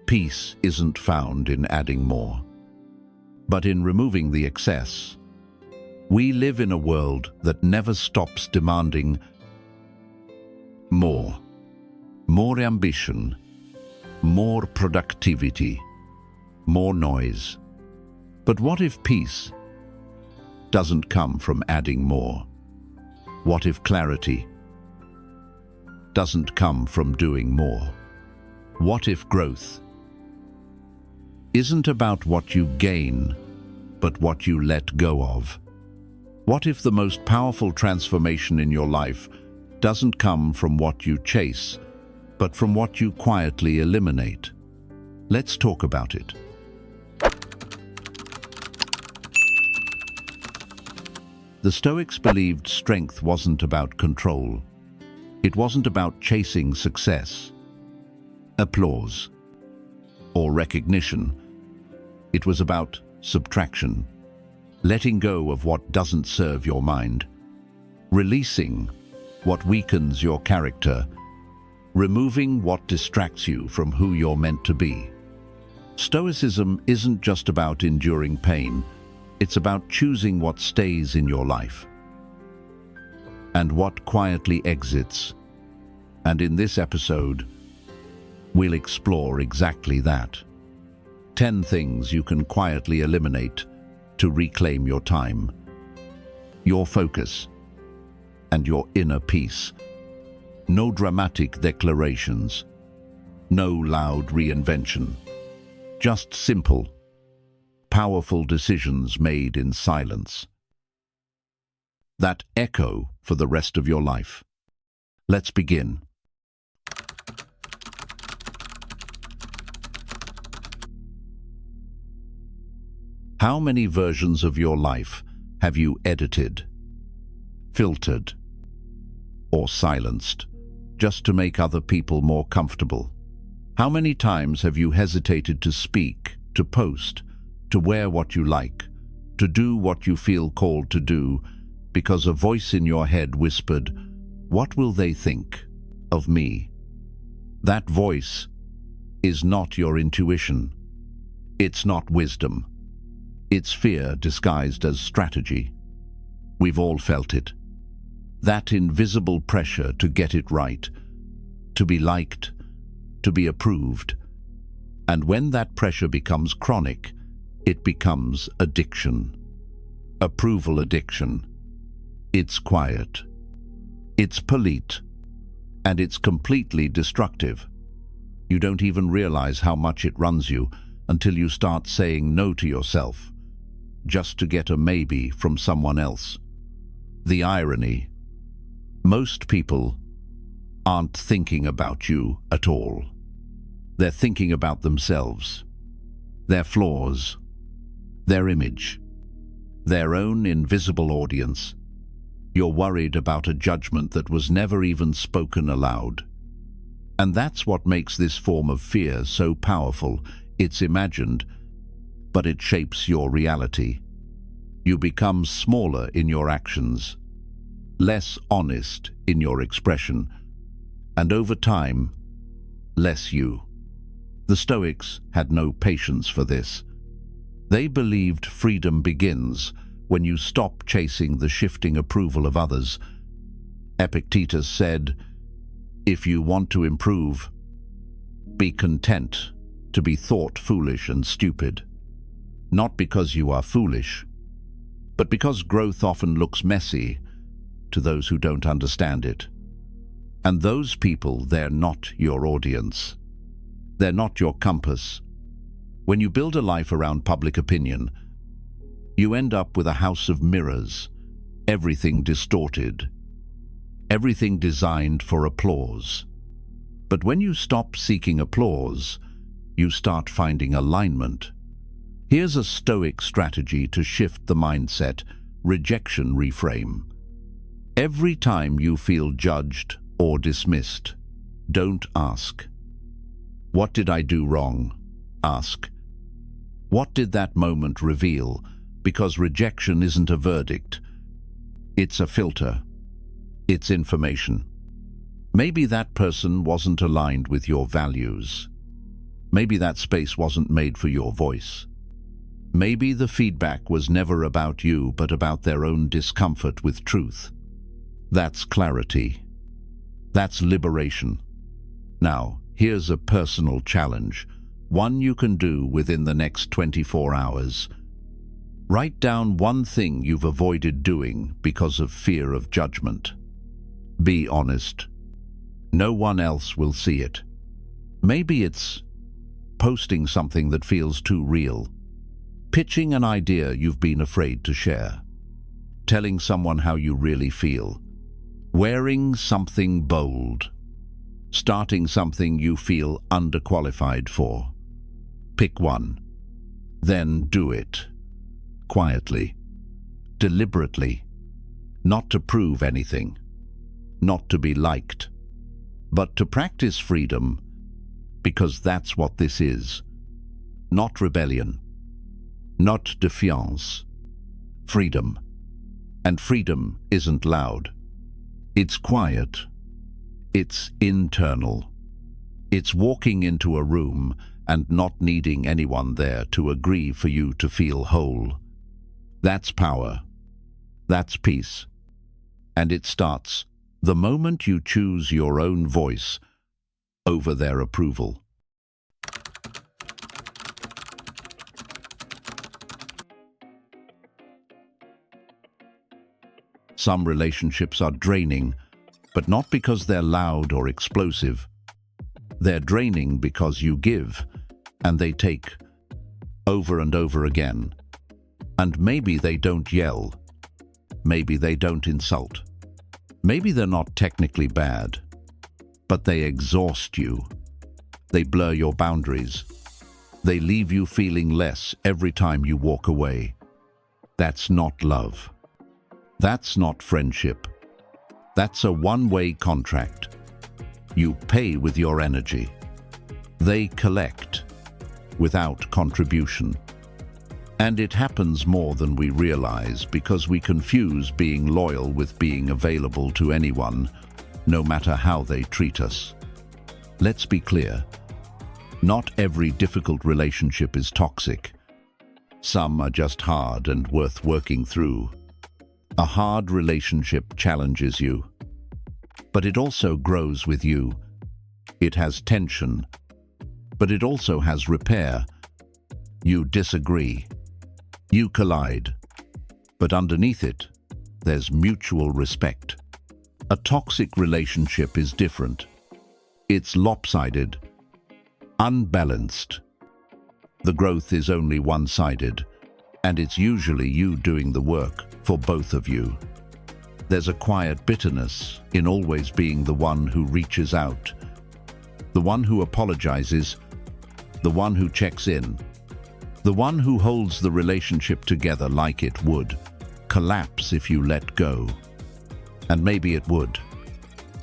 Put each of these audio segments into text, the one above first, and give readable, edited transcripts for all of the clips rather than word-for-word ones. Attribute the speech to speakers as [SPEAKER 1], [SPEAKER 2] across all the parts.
[SPEAKER 1] peace isn't found in adding more, but in removing the excess. We live in a world that never stops demanding more. More ambition, more productivity, more noise. But what if peace doesn't come from adding more? What if clarity doesn't come from doing more? What if growth isn't about what you gain, but what you let go of? What if the most powerful transformation in your life doesn't come from what you chase, but from what you quietly eliminate? Let's talk about it. The Stoics believed strength wasn't about control. It wasn't about chasing success, applause, or recognition. It was about subtraction, letting go of what doesn't serve your mind, releasing what weakens your character, removing what distracts you from who you're meant to be. Stoicism isn't just about enduring pain. It's about choosing what stays in your life and what quietly exits. And in this episode, we'll explore exactly that. 10 things you can quietly eliminate to reclaim your time, your focus, and your inner peace. No dramatic declarations, no loud reinvention, just simple, powerful decisions made in silence that echo for the rest of your life. Let's begin. How many versions of your life have you edited, filtered, or silenced just to make other people more comfortable? How many times have you hesitated to speak, to post, to wear what you like, to do what you feel called to do, because a voice in your head whispered, "What will they think of me?" That voice is not your intuition. It's not wisdom. It's fear disguised as strategy. We've all felt it. That invisible pressure to get it right, to be liked, to be approved. And when that pressure becomes chronic, it becomes addiction. Approval addiction. It's quiet. It's polite. And it's completely destructive. You don't even realize how much it runs you until you start saying no to yourself, just to get a maybe from someone else. The irony: most people aren't thinking about you at all. They're thinking about themselves, their flaws, their image, their own invisible audience. You're worried about a judgment that was never even spoken aloud. And that's what makes this form of fear so powerful. It's imagined, but it shapes your reality. You become smaller in your actions, less honest in your expression, and over time, less you. The Stoics had no patience for this. They believed freedom begins when you stop chasing the shifting approval of others. Epictetus said, "If you want to improve, be content to be thought foolish and stupid." Not because you are foolish, but because growth often looks messy to those who don't understand it. And those people, they're not your audience. They're not your compass. When you build a life around public opinion, you end up with a house of mirrors, everything distorted, everything designed for applause. But when you stop seeking applause, you start finding alignment. Here's a Stoic strategy to shift the mindset: rejection reframe. Every time you feel judged or dismissed, don't ask, "What did I do wrong?" Ask, "What did that moment reveal?" Because rejection isn't a verdict. It's a filter. It's information. Maybe that person wasn't aligned with your values. Maybe that space wasn't made for your voice. Maybe the feedback was never about you, but about their own discomfort with truth. That's clarity. That's liberation. Now, here's a personal challenge, one you can do within the next 24 hours. Write down one thing you've avoided doing because of fear of judgment. Be honest. No one else will see it. Maybe it's posting something that feels too real, pitching an idea you've been afraid to share, telling someone how you really feel, wearing something bold, starting something you feel underqualified for. Pick one, then do it. Quietly, deliberately, not to prove anything, not to be liked, but to practice freedom, because that's what this is. Not rebellion, not defiance. Freedom. And freedom isn't loud. It's quiet. It's internal. It's walking into a room and not needing anyone there to agree for you to feel whole. That's power. That's peace. And it starts the moment you choose your own voice over their approval. Some relationships are draining, but not because they're loud or explosive. They're draining because you give, and they take, over and over again. And maybe they don't yell. Maybe they don't insult. Maybe they're not technically bad, but they exhaust you. They blur your boundaries. They leave you feeling less every time you walk away. That's not love. That's not friendship. That's a one-way contract. You pay with your energy. They collect without contribution. And it happens more than we realize because we confuse being loyal with being available to anyone, no matter how they treat us. Let's be clear. Not every difficult relationship is toxic. Some are just hard and worth working through. A hard relationship challenges you, but it also grows with you. It has tension, but it also has repair. You disagree. You collide. But underneath it, there's mutual respect. A toxic relationship is different. It's lopsided, unbalanced. The growth is only one-sided, and it's usually you doing the work for both of you. There's a quiet bitterness in always being the one who reaches out, the one who apologizes, the one who checks in, the one who holds the relationship together like it would collapse if you let go. And maybe it would.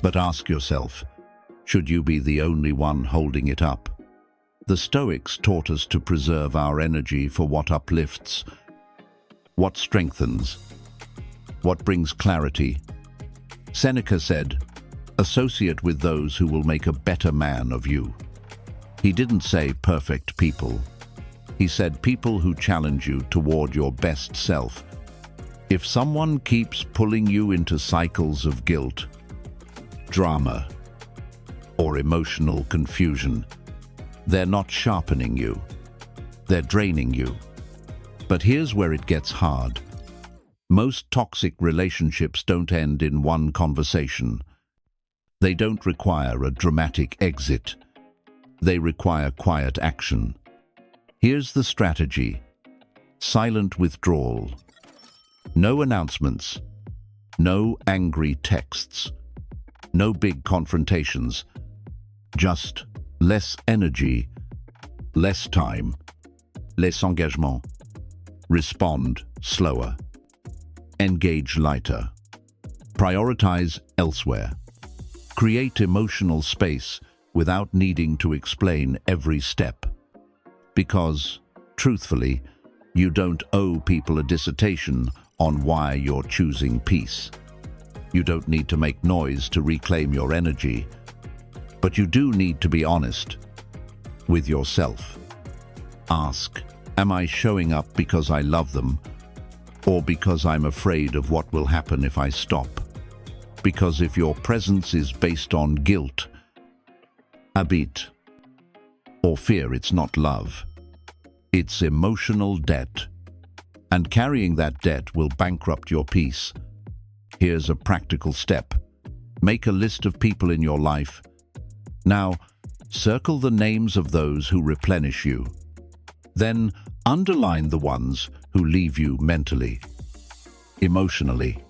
[SPEAKER 1] But ask yourself, should you be the only one holding it up? The Stoics taught us to preserve our energy for what uplifts, what strengthens, what brings clarity. Seneca said, "Associate with those who will make a better man of you." He didn't say perfect people. He said people who challenge you toward your best self. If someone keeps pulling you into cycles of guilt, drama, or emotional confusion, they're not sharpening you. They're draining you. But here's where it gets hard. Most toxic relationships don't end in one conversation. They don't require a dramatic exit. They require quiet action. Here's the strategy. Silent withdrawal. No announcements. No angry texts. No big confrontations. Just less energy, less time, less engagement. Respond slower. Engage lighter. Prioritize elsewhere. Create emotional space without needing to explain every step. Because, truthfully, you don't owe people a dissertation on why you're choosing peace. You don't need to make noise to reclaim your energy, but you do need to be honest. with yourself. Ask, am I showing up because I love them, or because I'm afraid of what will happen if I stop? Because if your presence is based on guilt, habit, or fear, it's not love. It's emotional debt. And carrying that debt will bankrupt your peace. Here's a practical step. Make a list of people in your life. Now, circle the names of those who replenish you. Then underline the ones who leave you mentally, emotionally,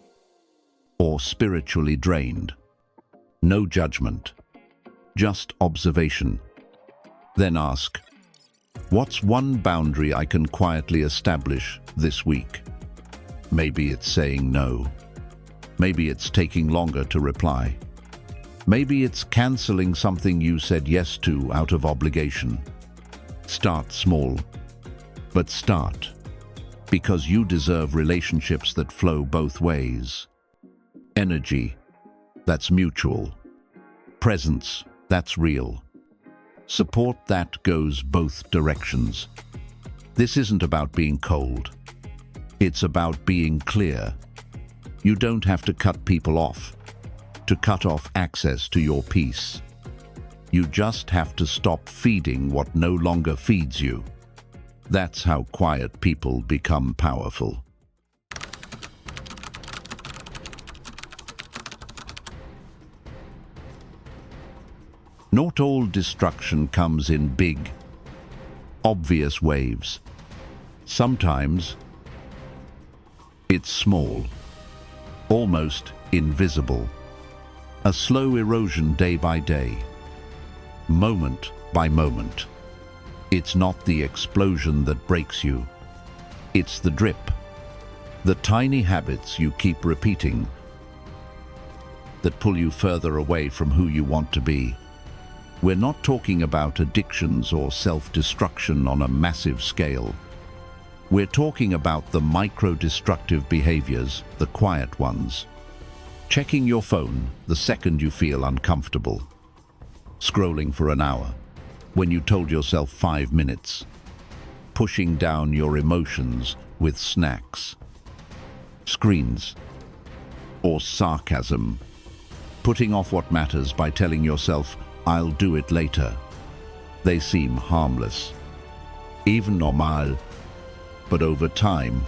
[SPEAKER 1] or spiritually drained. No judgment, just observation. Then ask, what's one boundary I can quietly establish this week? Maybe it's saying no. Maybe it's taking longer to reply. Maybe it's canceling something you said yes to out of obligation. Start small, but start, because you deserve relationships that flow both ways. Energy, that's mutual. Presence, that's real. Support that goes both directions. This isn't about being cold. It's about being clear. You don't have to cut people off to cut off access to your peace. You just have to stop feeding what no longer feeds you. That's how quiet people become powerful. Not all destruction comes in big, obvious waves. Sometimes it's small, almost invisible. A slow erosion day by day, moment by moment. It's not the explosion that breaks you. It's the drip, the tiny habits you keep repeating that pull you further away from who you want to be. We're not talking about addictions or self-destruction on a massive scale. We're talking about the micro-destructive behaviors, the quiet ones. Checking your phone the second you feel uncomfortable. Scrolling for an hour when you told yourself 5 minutes. Pushing down your emotions with snacks, screens, or sarcasm. Putting off what matters by telling yourself, I'll do it later. They seem harmless, even normal, but over time,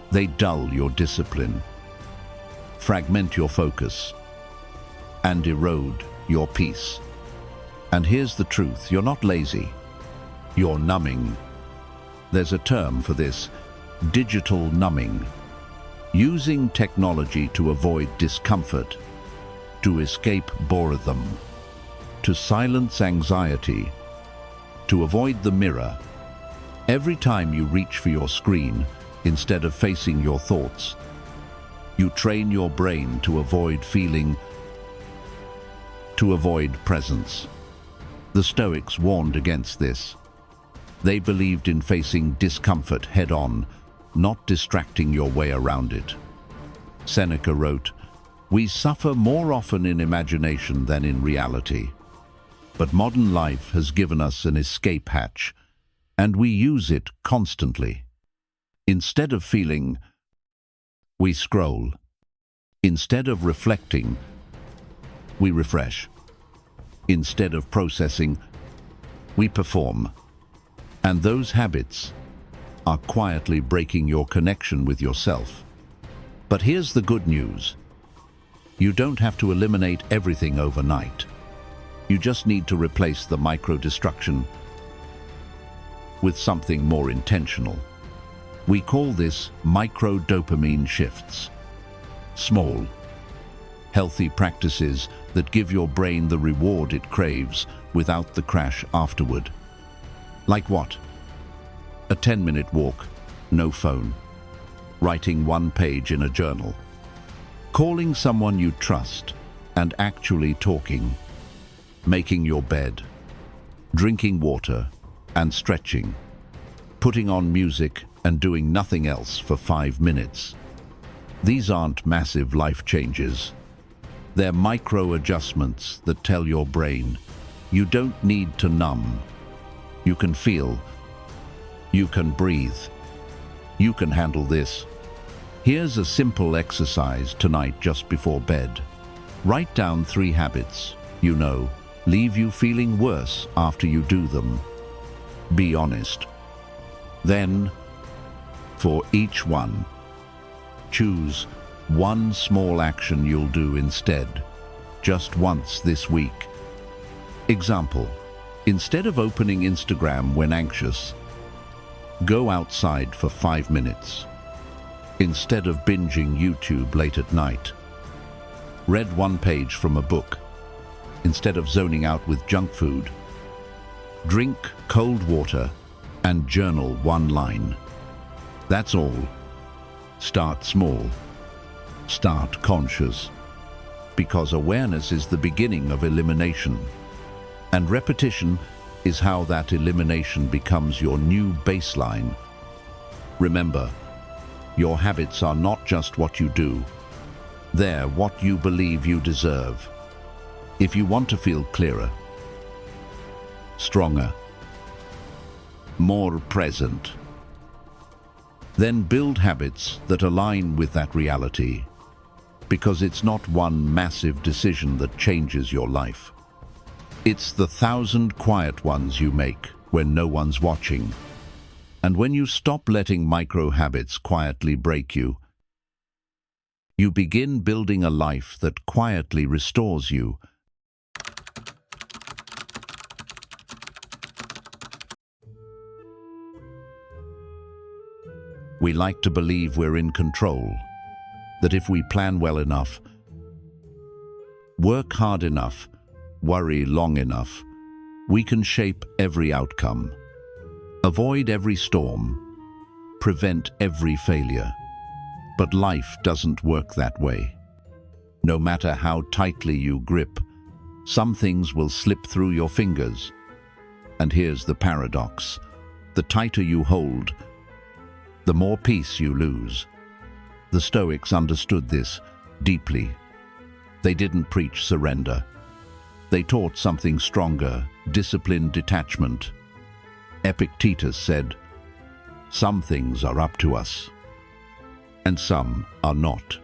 [SPEAKER 1] they dull your discipline, fragment your focus, and erode your peace. And here's the truth, you're not lazy, you're numbing. There's a term for this, digital numbing. Using technology to avoid discomfort, to escape boredom, to silence anxiety, to avoid the mirror. Every time you reach for your screen, instead of facing your thoughts, you train your brain to avoid feeling, to avoid presence. The Stoics warned against this. They believed in facing discomfort head-on, not distracting your way around it. Seneca wrote, "We suffer more often in imagination than in reality." But modern life has given us an escape hatch, and we use it constantly. Instead of feeling, we scroll. Instead of reflecting, we refresh. Instead of processing, we perform. And those habits are quietly breaking your connection with yourself. But here's the good news. You don't have to eliminate everything overnight. You just need to replace the micro-destruction with something more intentional. We call this micro-dopamine shifts. Small, healthy practices that give your brain the reward it craves without the crash afterward. Like what? A 10-minute walk, no phone. Writing 1 page in a journal. Calling someone you trust and actually talking. Making your bed. Drinking water and stretching. Putting on music and doing nothing else for 5 minutes. These aren't massive life changes. They're micro adjustments that tell your brain, you don't need to numb, You can feel. You can breathe. You can handle this. Here's a simple exercise tonight just before bed. Write down 3 habits you know leave you feeling worse after you do them. Be honest. Then, for each one, choose one small action you'll do instead, just once this week. Example, instead of opening Instagram when anxious, go outside for 5 minutes. Instead of binging YouTube late at night, read 1 page from a book. Instead of zoning out with junk food, drink cold water and journal 1 line. That's all. Start small. Start conscious. Because awareness is the beginning of elimination. And repetition is how that elimination becomes your new baseline. Remember, your habits are not just what you do. They're what you believe you deserve. If you want to feel clearer, stronger, more present, then build habits that align with that reality, because it's not one massive decision that changes your life. It's the 1,000 quiet ones you make when no one's watching. And when you stop letting micro habits quietly break you, you begin building a life that quietly restores you. We like to believe we're in control, that if we plan well enough, work hard enough, worry long enough, we can shape every outcome, avoid every storm, prevent every failure. But life doesn't work that way. No matter how tightly you grip, some things will slip through your fingers. And here's the paradox. The tighter you hold, the more peace you lose. The Stoics understood this deeply. They didn't preach surrender. They taught something stronger, disciplined detachment. Epictetus said, "Some things are up to us, and some are not."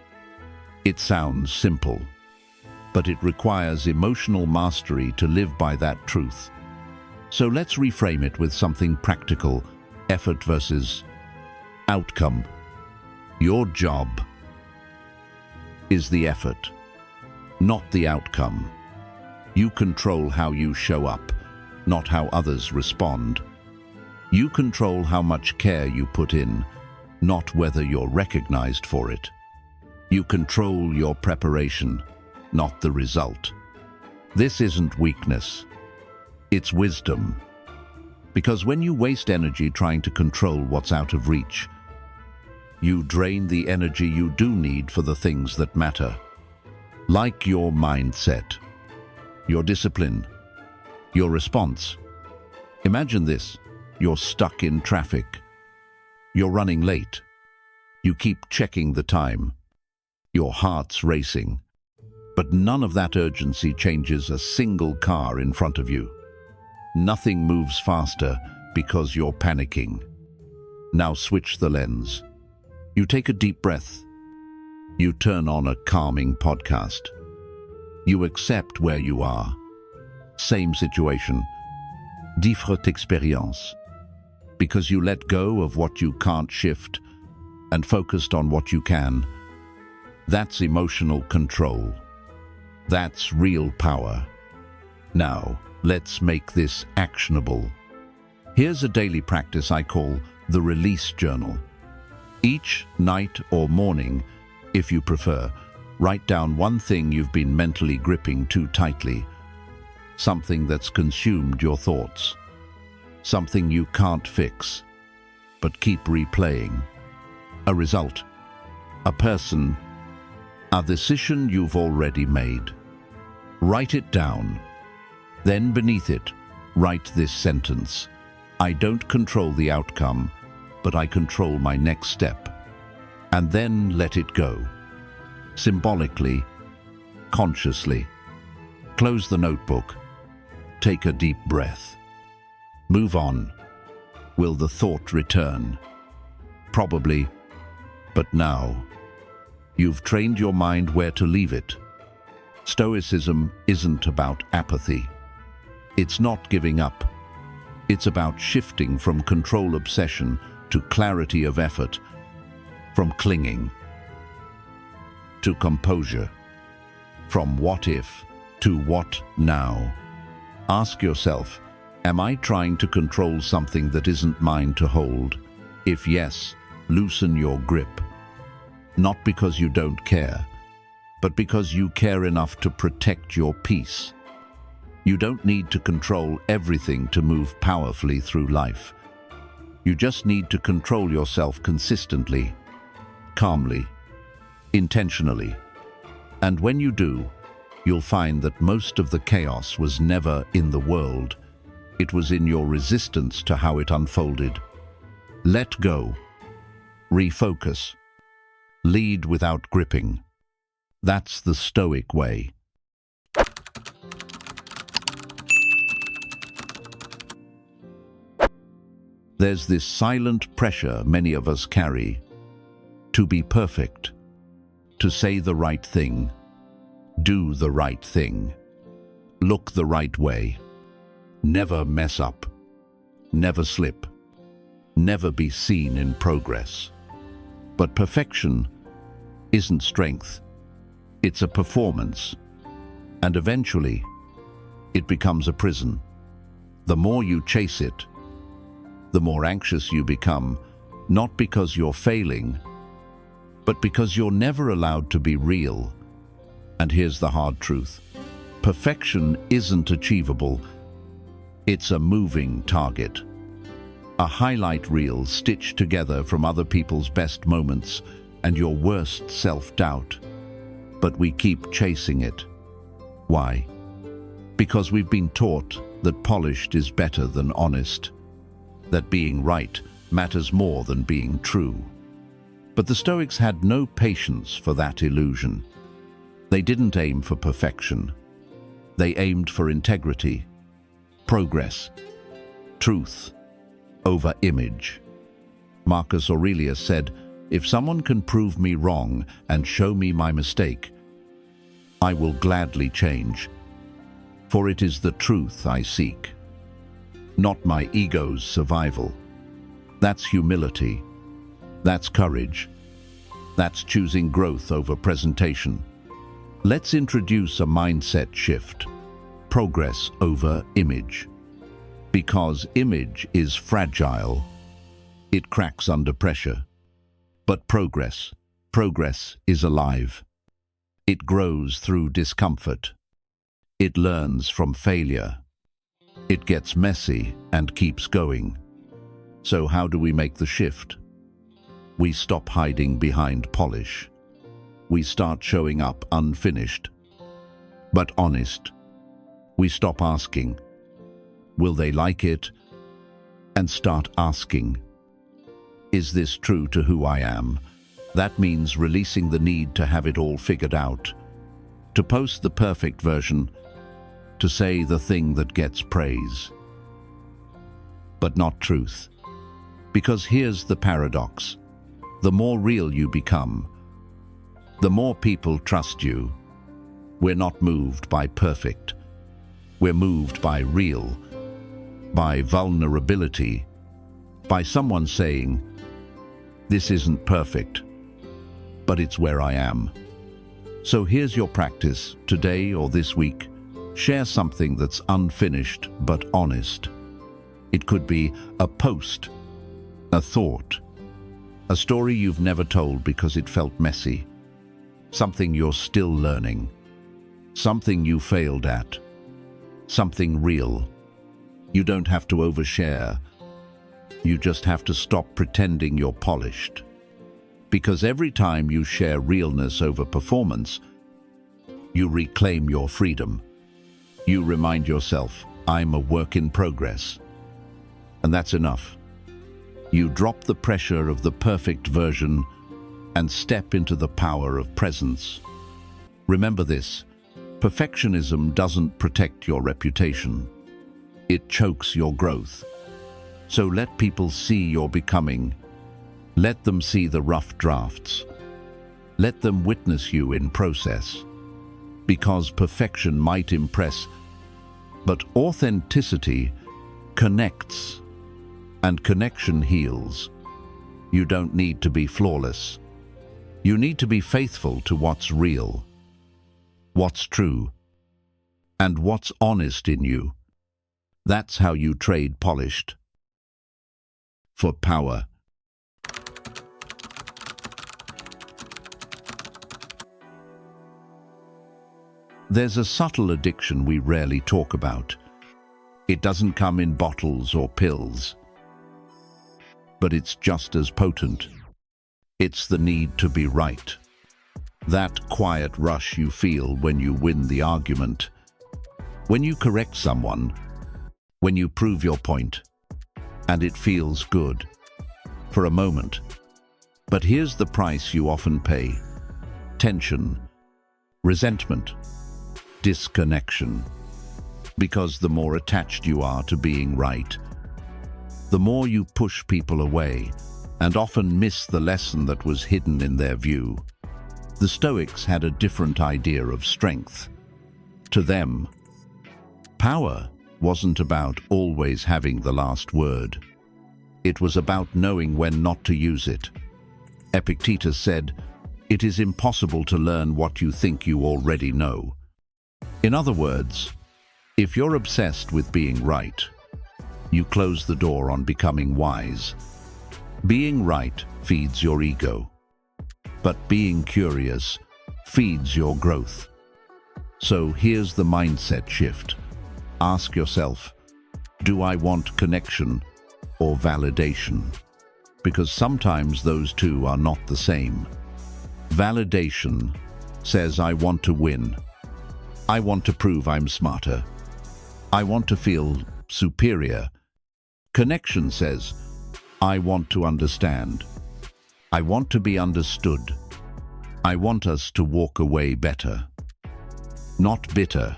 [SPEAKER 1] It sounds simple, but it requires emotional mastery to live by that truth. So let's reframe it with something practical: effort versus outcome. Your job is the effort, not the outcome. You control how you show up, not how others respond. You control how much care you put in, not whether you're recognized for it. You control your preparation, not the result. This isn't weakness, it's wisdom. Because when you waste energy trying to control what's out of reach, you drain the energy you do need for the things that matter. Like your mindset, your discipline, your response. Imagine this: you're stuck in traffic. You're running late. You keep checking the time. Your heart's racing. But none of that urgency changes a single car in front of you. Nothing moves faster because you're panicking. Now switch the lens. You take a deep breath. You turn on a calming podcast. You accept where you are. Same situation. Différente expérience. Because you let go of what you can't shift and focused on what you can. That's emotional control. That's real power. Now, let's make this actionable. Here's a daily practice I call the release journal. Each night or morning, if you prefer, write down one thing you've been mentally gripping too tightly, something that's consumed your thoughts, something you can't fix, but keep replaying. A result, a person, a decision you've already made. Write it down. Then beneath it, write this sentence: I don't control the outcome, but I control my next step. And then let it go. Symbolically, consciously. Close the notebook. Take a deep breath. Move on. Will the thought return? Probably, but now. You've trained your mind where to leave it. Stoicism isn't about apathy. It's not giving up. It's about shifting from control obsession to clarity of effort, from clinging to composure, from what if to what now. Ask yourself, am I trying to control something that isn't mine to hold? If yes, loosen your grip. Not because you don't care, but because you care enough to protect your peace. You don't need to control everything to move powerfully through life. You just need to control yourself consistently, calmly, intentionally. And when you do, you'll find that most of the chaos was never in the world. It was in your resistance to how it unfolded. Let go. Refocus. Lead without gripping. That's the Stoic way. There's this silent pressure many of us carry to be perfect, to say the right thing, do the right thing, look the right way, never mess up, never slip, never be seen in progress. But perfection isn't strength, it's a performance, and eventually it becomes a prison. The more you chase it, the more anxious you become, not because you're failing, but because you're never allowed to be real. And here's the hard truth. Perfection isn't achievable. It's a moving target. A highlight reel stitched together from other people's best moments and your worst self-doubt. But we keep chasing it. Why? Because we've been taught that polished is better than honest, that being right matters more than being true. But the Stoics had no patience for that illusion. They didn't aim for perfection. They aimed for integrity, progress, truth over image. Marcus Aurelius said, "If someone can prove me wrong and show me my mistake, I will gladly change, for it is the truth I seek, not my ego's survival." That's humility. That's courage. That's choosing growth over presentation. Let's introduce a mindset shift. Progress over image. Because image is fragile. It cracks under pressure. But progress is alive. It grows through discomfort. It learns from failure. It gets messy and keeps going. So how do we make the shift? We stop hiding behind polish. We start showing up unfinished, but honest. We stop asking, will they like it? And start asking, is this true to who I am? That means releasing the need to have it all figured out, to post the perfect version, to say the thing that gets praise. But not truth. Because here's the paradox. The more real you become, the more people trust you. We're not moved by perfect. We're moved by real, by vulnerability, by someone saying, this isn't perfect, but it's where I am. So here's your practice, today or this week. Share something that's unfinished but honest. It could be a post, a thought, a story you've never told because it felt messy, something you're still learning, something you failed at, something real. You don't have to overshare. You just have to stop pretending you're polished. Because every time you share realness over performance, you reclaim your freedom. You remind yourself, I'm a work in progress. And that's enough. You drop the pressure of the perfect version and step into the power of presence. Remember this, perfectionism doesn't protect your reputation. It chokes your growth. So let people see your becoming. Let them see the rough drafts. Let them witness you in process. Because perfection might impress, but authenticity connects, and connection heals. You don't need to be flawless. You need to be faithful to what's real, what's true, and what's honest in you. That's how you trade polished for power. There's a subtle addiction we rarely talk about. It doesn't come in bottles or pills, but it's just as potent. It's the need to be right. That quiet rush you feel when you win the argument, when you correct someone, when you prove your point, and it feels good for a moment. But here's the price you often pay: tension, resentment, disconnection. Because the more attached you are to being right, the more you push people away and often miss the lesson that was hidden in their view. The Stoics had a different idea of strength. To them, power wasn't about always having the last word. It was about knowing when not to use it. Epictetus said, "It is impossible to learn what you think you already know." In other words, if you're obsessed with being right, you close the door on becoming wise. Being right feeds your ego, but being curious feeds your growth. So here's the mindset shift. Ask yourself, do I want connection or validation? Because sometimes those two are not the same. Validation says, I want to win. I want to prove I'm smarter. I want to feel superior. Connection says, I want to understand. I want to be understood. I want us to walk away better, not bitter.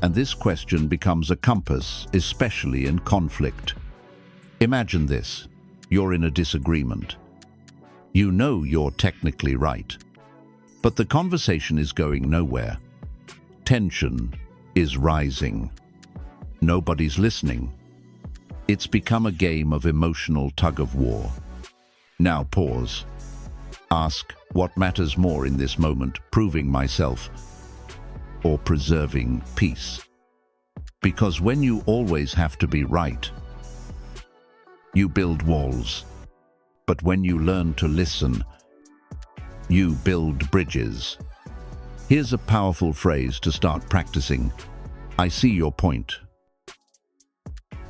[SPEAKER 1] And this question becomes a compass, especially in conflict. Imagine this. You're in a disagreement. You know you're technically right, but the conversation is going nowhere. Tension is rising. Nobody's listening. It's become a game of emotional tug-of-war. Now pause. Ask, what matters more in this moment, proving myself or preserving peace? Because when you always have to be right, you build walls. But when you learn to listen, you build bridges. Here's a powerful phrase to start practicing. I see your point.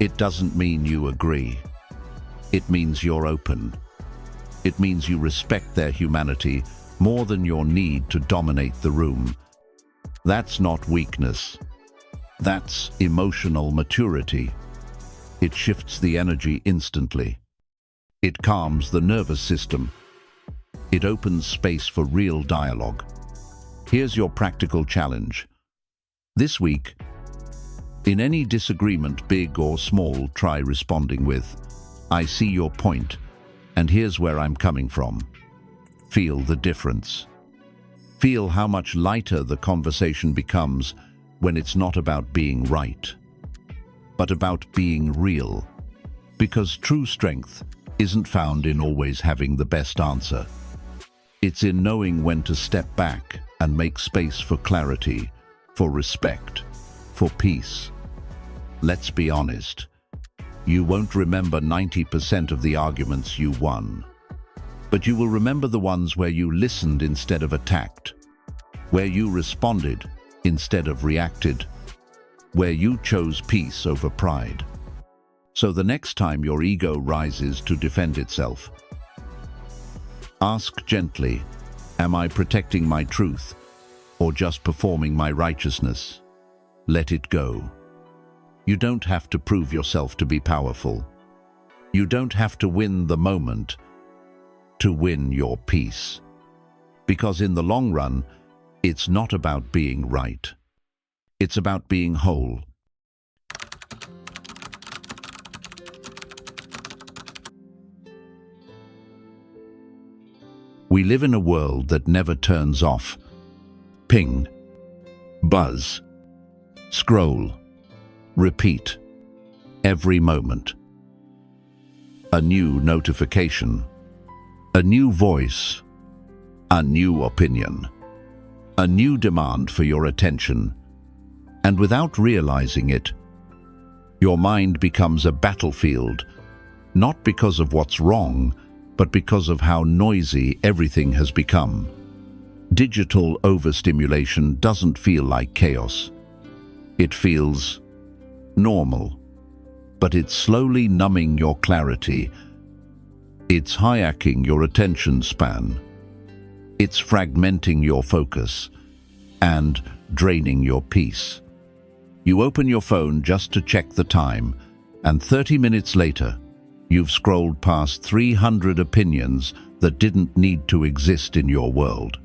[SPEAKER 1] It doesn't mean you agree. It means you're open. It means you respect their humanity more than your need to dominate the room. That's not weakness. That's emotional maturity. It shifts the energy instantly. It calms the nervous system. It opens space for real dialogue. Here's your practical challenge. This week, in any disagreement, big or small, try responding with, I see your point, and here's where I'm coming from. Feel the difference. Feel how much lighter the conversation becomes when it's not about being right, but about being real. Because true strength isn't found in always having the best answer. It's in knowing when to step back and make space for clarity, for respect, for peace. Let's be honest. You won't remember 90% of the arguments you won, but you will remember the ones where you listened instead of attacked, where you responded instead of reacted, where you chose peace over pride. So the next time your ego rises to defend itself, ask gently, am I protecting my truth or just performing my righteousness? Let it go. You don't have to prove yourself to be powerful. You don't have to win the moment to win your peace. Because in the long run, it's not about being right. It's about being whole. We live in a world that never turns off. Ping, buzz, scroll, repeat, every moment. A new notification, a new voice, a new opinion, a new demand for your attention. And without realizing it, your mind becomes a battlefield, not because of what's wrong, but because of how noisy everything has become. Digital overstimulation doesn't feel like chaos. It feels normal, but it's slowly numbing your clarity. It's hijacking your attention span. It's fragmenting your focus and draining your peace. You open your phone just to check the time, and 30 minutes later, you've scrolled past 300 opinions that didn't need to exist in your world.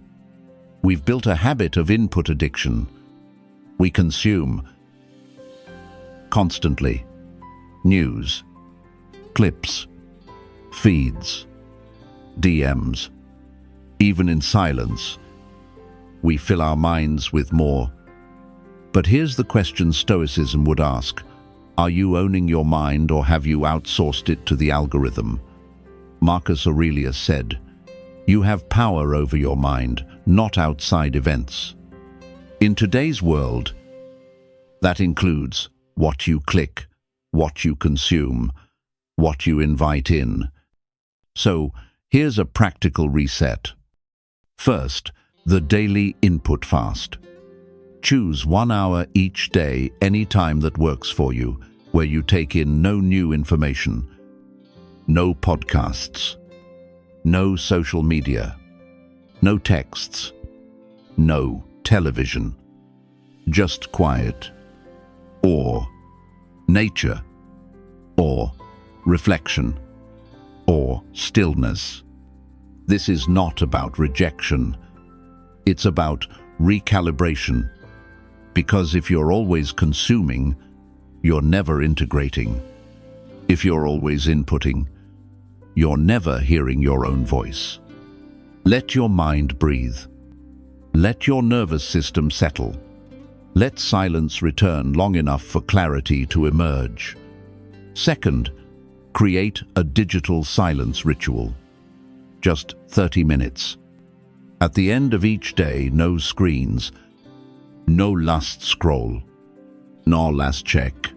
[SPEAKER 1] We've built a habit of input addiction. We consume constantly. News, clips, feeds, DMs. Even in silence, we fill our minds with more. But here's the question Stoicism would ask. Are you owning your mind, or have you outsourced it to the algorithm? Marcus Aurelius said, "You have power over your mind, not outside events." In today's world, that includes what you click, what you consume, what you invite in. So, here's a practical reset. First, the daily input fast. Choose 1 hour each day, any time that works for you, where you take in no new information, no podcasts, no social media, no texts, no television, just quiet, or nature, or reflection, or stillness. This is not about rejection. It's about recalibration. Because if you're always consuming, you're never integrating. If you're always inputting, you're never hearing your own voice. Let your mind breathe. Let your nervous system settle. Let silence return long enough for clarity to emerge. Second, create a digital silence ritual. Just 30 minutes. At the end of each day, no screens, no last scroll, no last check,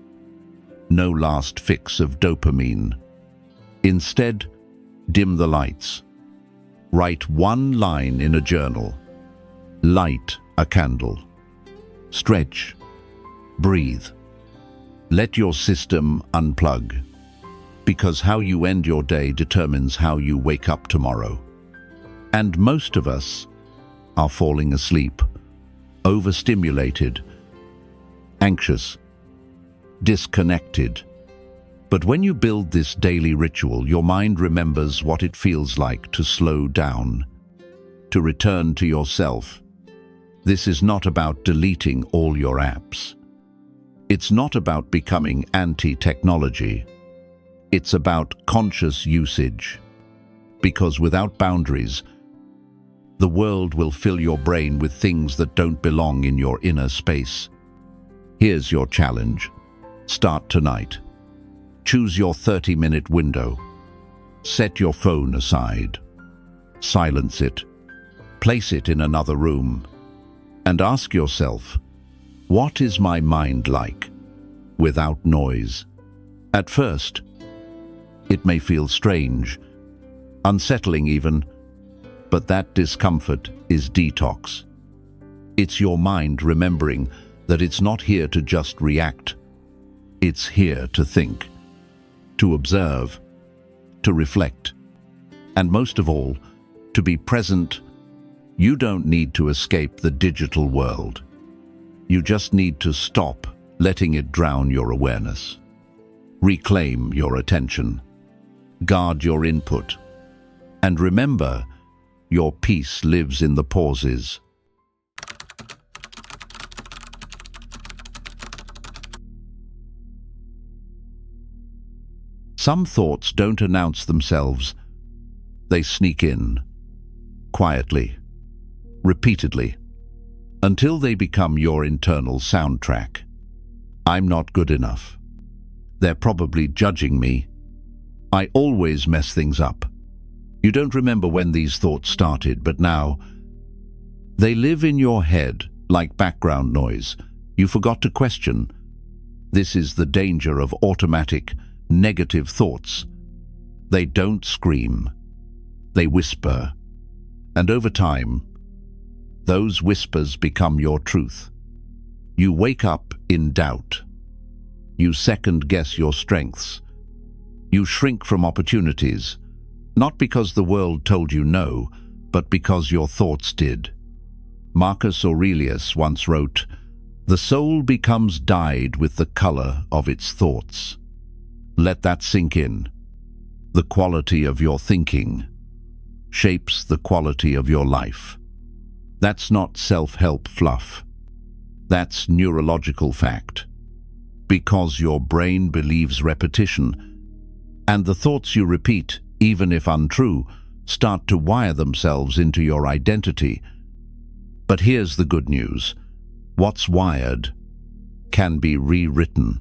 [SPEAKER 1] no last fix of dopamine. Instead, dim the lights. Write one line in a journal. Light a candle. Stretch. Breathe. Let your system unplug. Because how you end your day determines how you wake up tomorrow. And most of us are falling asleep, overstimulated, anxious, disconnected. But when you build this daily ritual, your mind remembers what it feels like to slow down, to return to yourself. This is not about deleting all your apps. It's not about becoming anti-technology. It's about conscious usage. Because without boundaries, the world will fill your brain with things that don't belong in your inner space. Here's your challenge. Start tonight. Choose your 30-minute window. Set your phone aside. Silence it. Place it in another room. And ask yourself, what is my mind like without noise? At first, it may feel strange, unsettling even, but that discomfort is detox. It's your mind remembering that it's not here to just react. It's here to think, to observe, to reflect, and most of all, to be present. You don't need to escape the digital world. You just need to stop letting it drown your awareness. Reclaim your attention. Guard your input. And remember, your peace lives in the pauses. Some thoughts don't announce themselves. They sneak in. quietly, repeatedly, until they become your internal soundtrack. I'm not good enough. They're probably judging me. I always mess things up. You don't remember when these thoughts started, but now they live in your head like background noise. You forgot to question. This is the danger of automatic, negative thoughts. They don't scream. They whisper. And over time, those whispers become your truth. You wake up in doubt. You second-guess your strengths. You shrink from opportunities, not because the world told you no, but because your thoughts did. Marcus Aurelius once wrote, "The soul becomes dyed with the color of its thoughts." Let that sink in. The quality of your thinking shapes the quality of your life. That's not self-help fluff. That's neurological fact. Because your brain believes repetition, and the thoughts you repeat, even if untrue, start to wire themselves into your identity. But here's the good news. What's wired can be rewritten.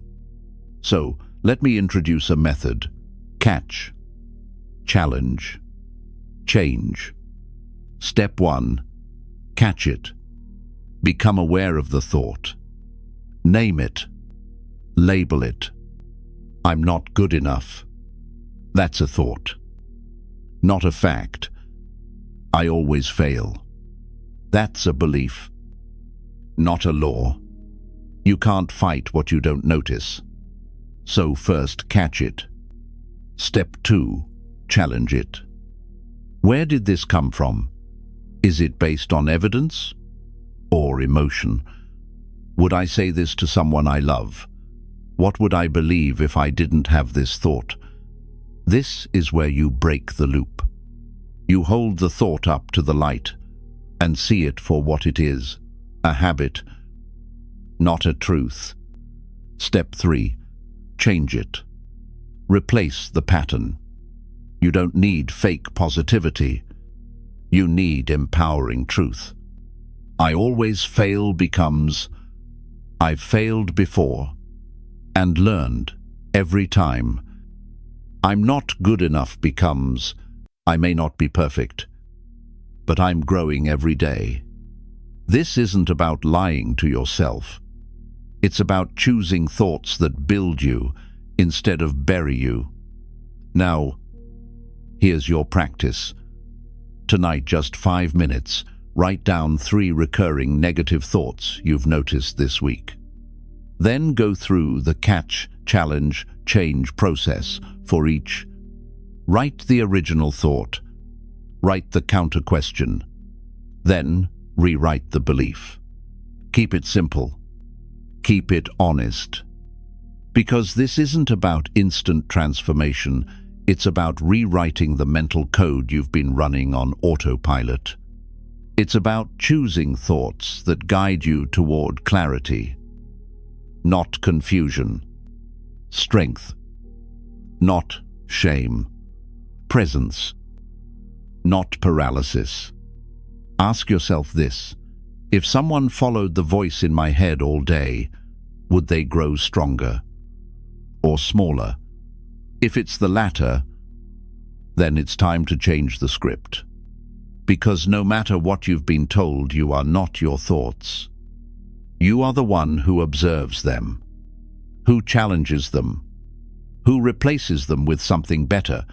[SPEAKER 1] So, let me introduce a method. Catch, challenge, change. Step 1. Catch it. Become aware of the thought. Name it. Label it. I'm not good enough. That's a thought, not a fact. I always fail. That's a belief, not a law. You can't fight what you don't notice. So first, catch it. Step 2, challenge it. Where did this come from? Is it based on evidence or emotion? Would I say this to someone I love? What would I believe if I didn't have this thought? This is where you break the loop. You hold the thought up to the light and see it for what it is, a habit, not a truth. Step 3, change it. Replace the pattern. You don't need fake positivity. You need empowering truth. I always fail becomes I've failed before and learned every time. I'm not good enough becomes I may not be perfect, but I'm growing every day. This isn't about lying to yourself. It's about choosing thoughts that build you instead of bury you. Now, here's your practice. Tonight, just 5 minutes, write down 3 recurring negative thoughts you've noticed this week. Then go through the catch, challenge, change process for each. Write the original thought. Write the counter question. Then rewrite the belief. Keep it simple. Keep it honest. Because this isn't about instant transformation. It's about rewriting the mental code you've been running on autopilot. It's about choosing thoughts that guide you toward clarity, not confusion. Strength, not shame. Presence, not paralysis. Ask yourself this: if someone followed the voice in my head all day, would they grow stronger or smaller? If it's the latter, then it's time to change the script. Because no matter what you've been told, you are not your thoughts. You are the one who observes them, who challenges them, who replaces them with something better.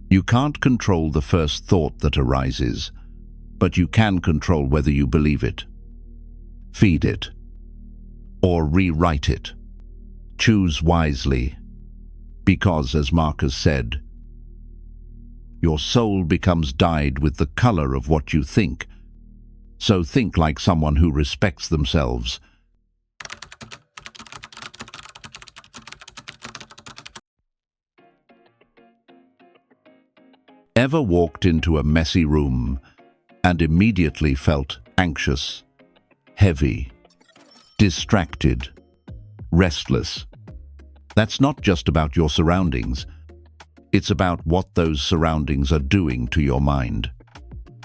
[SPEAKER 1] You can't control the first thought that arises, but you can control whether you believe it, feed it, or rewrite it. Choose wisely, because, as Marcus said, your soul becomes dyed with the color of what you think. So think like someone who respects themselves. Ever walked into a messy room and immediately felt anxious, heavy, distracted, restless? That's not just about your surroundings. It's about what those surroundings are doing to your mind.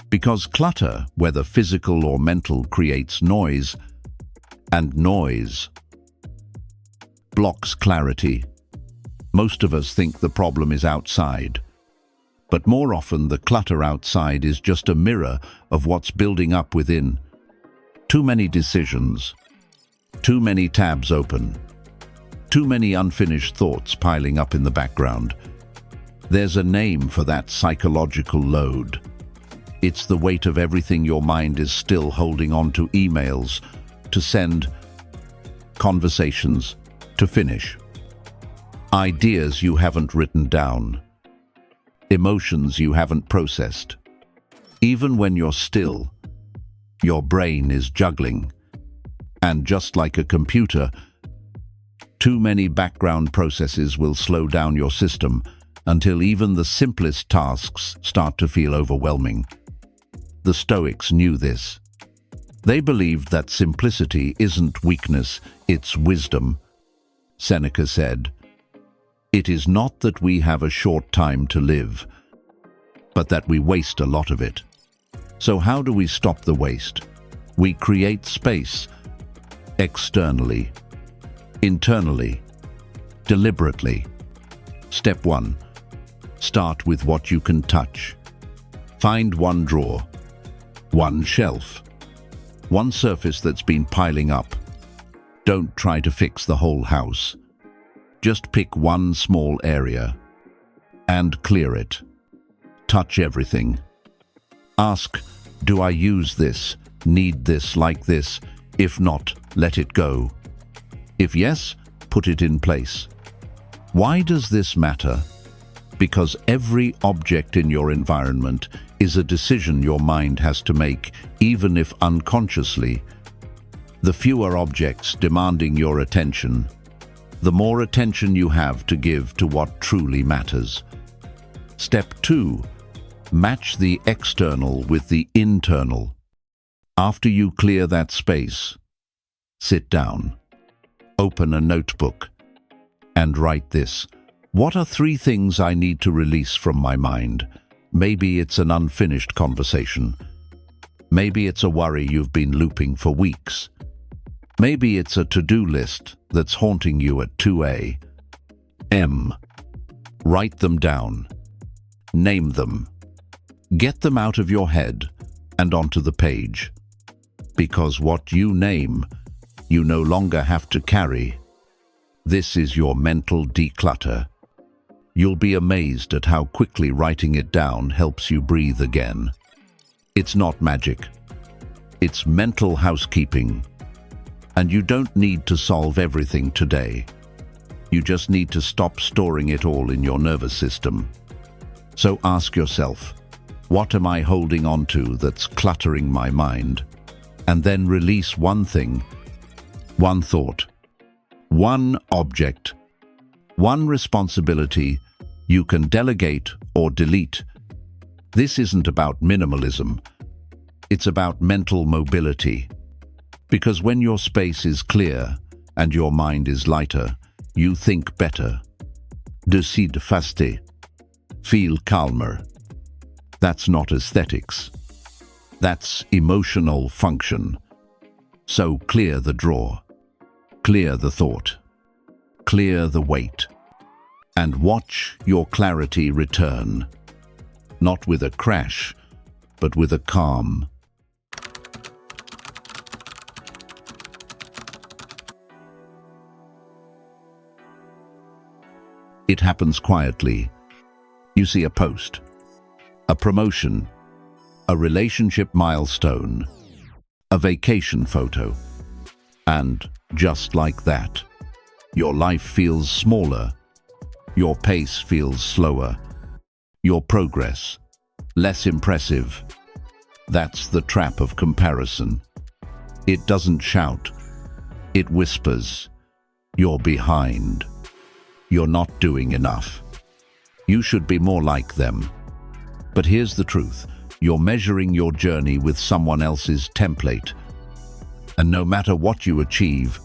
[SPEAKER 1] Because clutter, whether physical or mental, creates noise, and noise blocks clarity. Most of us think the problem is outside, but more often the clutter outside is just a mirror of what's building up within. Too many decisions, too many tabs open, too many unfinished thoughts piling up in the background. There's a name for that psychological load. It's the weight of everything your mind is still holding on to: emails to send, conversations to finish, ideas you haven't written down, emotions you haven't processed. Even when you're still, your brain is juggling. And just like a computer, too many background processes will slow down your system until even the simplest tasks start to feel overwhelming. The Stoics knew this. They believed that simplicity isn't weakness, it's wisdom. Seneca said, "It is not that we have a short time to live, but that we waste a lot of it." So how do we stop the waste? We create space, externally, internally, deliberately. Step 1. Start with what you can touch. Find one drawer, one shelf, one surface that's been piling up. Don't try to fix the whole house. Just pick one small area and clear it. Touch everything. Ask, do I use this, need this, like this? If not, let it go. If yes, put it in place. Why does this matter? Because every object in your environment is a decision your mind has to make, even if unconsciously. The fewer objects demanding your attention, the more attention you have to give to what truly matters. Step 2. Match the external with the internal. After you clear that space, sit down, open a notebook, and write this. What are 3 things I need to release from my mind? Maybe it's an unfinished conversation. Maybe it's a worry you've been looping for weeks. Maybe it's a to-do list that's haunting you at 2 a.m. Write them down. Name them. Get them out of your head and onto the page. Because what you name, you no longer have to carry. This is your mental declutter. You'll be amazed at how quickly writing it down helps you breathe again. It's not magic. It's mental housekeeping. And you don't need to solve everything today. You just need to stop storing it all in your nervous system. So ask yourself, what am I holding on to that's cluttering my mind? And then release one thing, one thought, one object, one responsibility you can delegate or delete. This isn't about minimalism. It's about mental mobility. Because when your space is clear and your mind is lighter, you think better. Decide faster. Feel calmer. That's not aesthetics. That's emotional function. So clear the drawer. Clear the thought. Clear the weight. And watch your clarity return. Not with a crash, but with a calm. It happens quietly. You see a post, a promotion, a relationship milestone, a vacation photo, and just like that, your life feels smaller, your pace feels slower, your progress less impressive. That's the trap of comparison. It doesn't shout, it whispers, "You're behind. You're not doing enough. You should be more like them." But here's the truth. You're measuring your journey with someone else's template. And no matter what you achieve,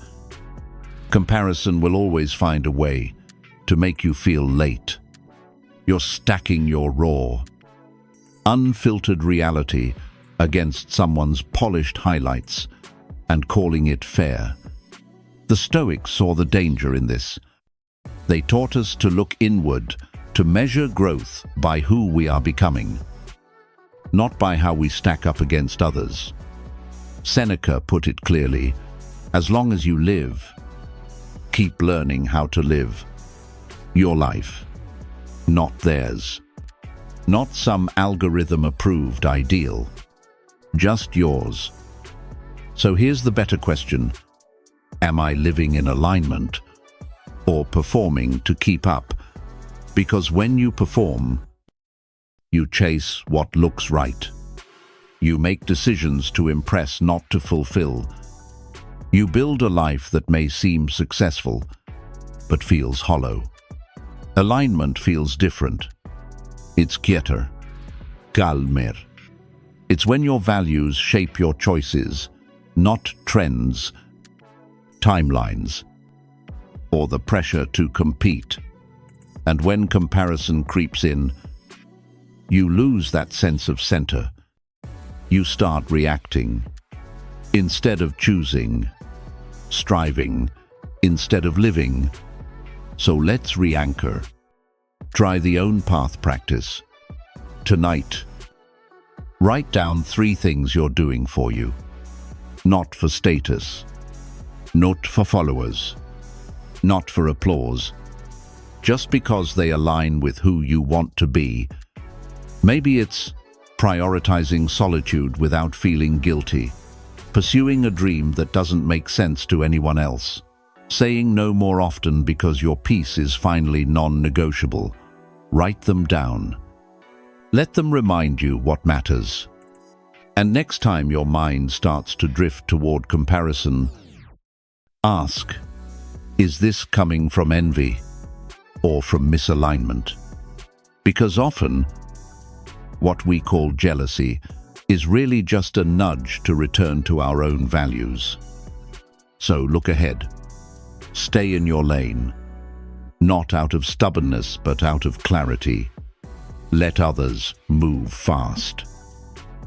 [SPEAKER 1] comparison will always find a way to make you feel late. You're stacking your raw, unfiltered reality against someone's polished highlights and calling it fair. The Stoics saw the danger in this. They taught us to look inward, to measure growth by who we are becoming, not by how we stack up against others. Seneca put it clearly, as long as you live, keep learning how to live your life, not theirs. Not some algorithm-approved ideal, just yours. So here's the better question. Am I living in alignment or performing to keep up? Because when you perform, you chase what looks right. You make decisions to impress, not to fulfill. You build a life that may seem successful, but feels hollow. Alignment feels different. It's quieter, calmer. It's when your values shape your choices, not trends, timelines, or the pressure to compete. And when comparison creeps in, you lose that sense of center. You start reacting instead of choosing, striving instead of living. So let's re-anchor. Try the own path practice. Tonight, write down 3 things you're doing for you. Not for status, not for followers, not for applause, just because they align with who you want to be. Maybe it's prioritizing solitude without feeling guilty, pursuing a dream that doesn't make sense to anyone else, saying no more often because your peace is finally non-negotiable. Write them down. Let them remind you what matters. And next time your mind starts to drift toward comparison, ask, is this coming from envy or from misalignment? Because often, what we call jealousy is really just a nudge to return to our own values. So look ahead. Stay in your lane. Not out of stubbornness, but out of clarity. Let others move fast.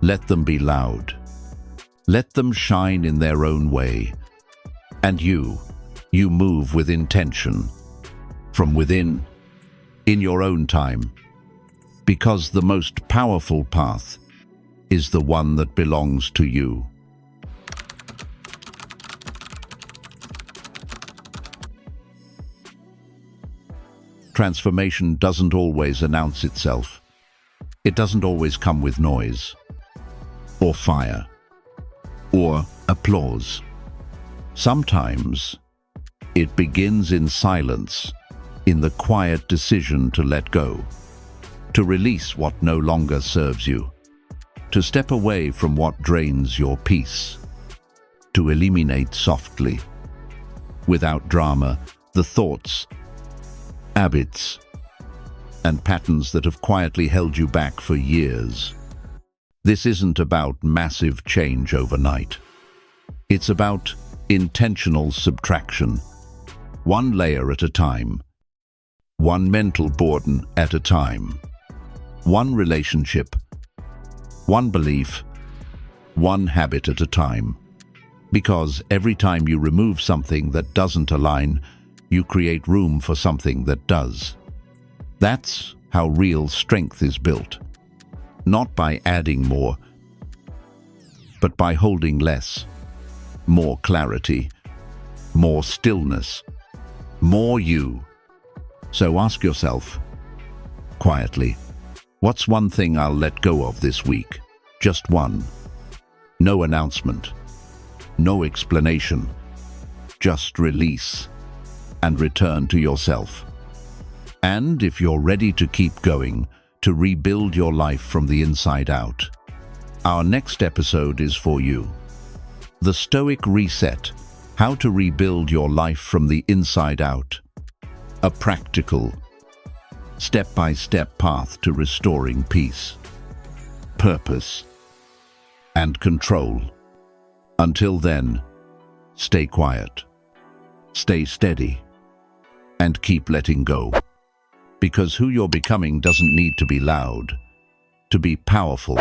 [SPEAKER 1] Let them be loud. Let them shine in their own way. And you move with intention, from within, in your own time. Because the most powerful path is the one that belongs to you. Transformation doesn't always announce itself. It doesn't always come with noise, or fire, or applause. Sometimes it begins in silence, in the quiet decision to let go, to release what no longer serves you, to step away from what drains your peace, to eliminate softly, without drama, the thoughts, habits, and patterns that have quietly held you back for years. This isn't about massive change overnight. It's about intentional subtraction, one layer at a time, one mental burden at a time, one relationship, one belief, one habit at a time. Because every time you remove something that doesn't align, you create room for something that does. That's how real strength is built. Not by adding more, but by holding less. More clarity, more stillness, more you. So ask yourself, quietly, what's one thing I'll let go of this week? Just one. No announcement, no explanation, just release and return to yourself. And if you're ready to keep going, to rebuild your life from the inside out, our next episode is for you. The Stoic Reset: How to Rebuild Your Life from the Inside Out. A practical, step-by-step path to restoring peace, purpose, and control. Until then, stay quiet, stay steady, and keep letting go. Because who you're becoming doesn't need to be loud. to be powerful,